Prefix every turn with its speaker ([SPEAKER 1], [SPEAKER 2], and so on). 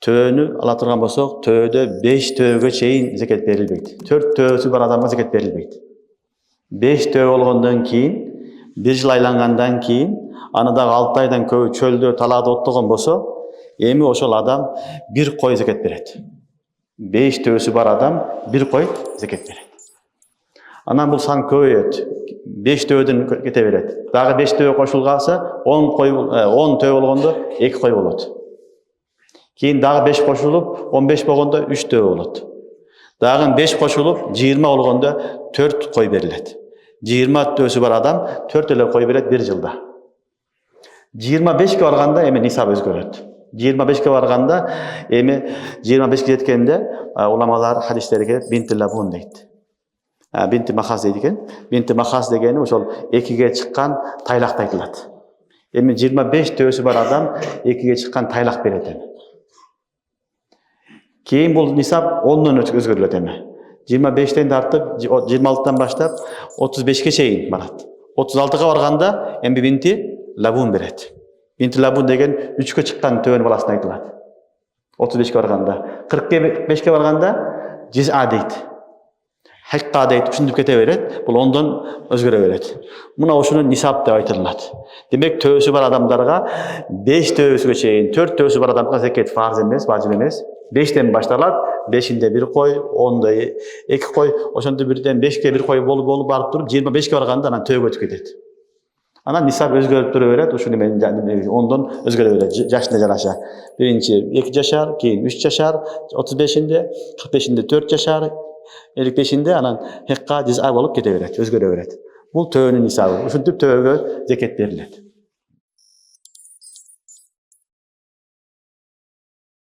[SPEAKER 1] Töөнü ала турган болсок, төөдө 5 төөгө чейин зекет берилбейт. 4 төөсү бар адамга зекет берилбейт. 5 төө болгондон кийин, 1 жыл айлангандан кийин, аны дагы 6 айдан көбү чөлдө, талаада оттогон болсо, эми ошол адам 1 кой зекет берет. 5 төөсү бар адам 1 кой зекет берет. Анан бул сан көбөйөт. 5 төөдөн кете берет. Дагы 5 төө кошулгаса, 10 төө болгондо 2 кой болот. Кийин дагы 5 кошулуп, 15 болгондо 3 төө болот. Дагы 5 кошулуп, 20 болгондо 4 кой берилет. 20 төөсү бар адам 4 эле кой берет 1 жылда. 25ке барганда эми нисап өзгөрөт. 25ке барганда эми 25ке жеткенде уламалар хадистерге бинти лабун дейт. Бинти махаз дейт экен. Бинти махаз дегени ошол 2ге чыккан тайлакты айтылат. Эми 25 төөсү бар адам 2ге чыккан тайлак берет эми. Кейін бұл нисап 10-нан өзгөрүлөт эми. 25-тен тартып, 26-тан баштап 35-ке чейин барат. 36-га барганда эми бинти лабун берет. Бинти лабун деген 3-кө чыккан төөнүн баласына айтылат. 35-ке барганда, 45-ке барганда жиза дейт. Хакка дейт, ушинтип кете берет. Бул 10-дон өзгөрө берет. Мына ошону нисап деп айтылат. Демек төөсү бар адамдарга 5 төөсүгө чейин, 4 төөсү бар адамга зекет фарз эмес, важип эмес. 5-тен башталат, 5-inde 1 кой, 10-да 2 кой, ошондо бирден 5ке 1 кой болуп барып туруп, 25-ке барганда анан төөгө өтүп кетет. Анан нисап өзгөрүп тура берет, ушуну мен 10-дон өзгөрө берет, жашына жараша. Биринчи 2 жашар, кийин 3 жашар, 35-inde, 45-inde 4 жашар, 55-inde анан хекка жиза болуп кете берет, өзгөрө берет. Бул төөнүн нисабы. Ушинтип төөгө зекет берилет.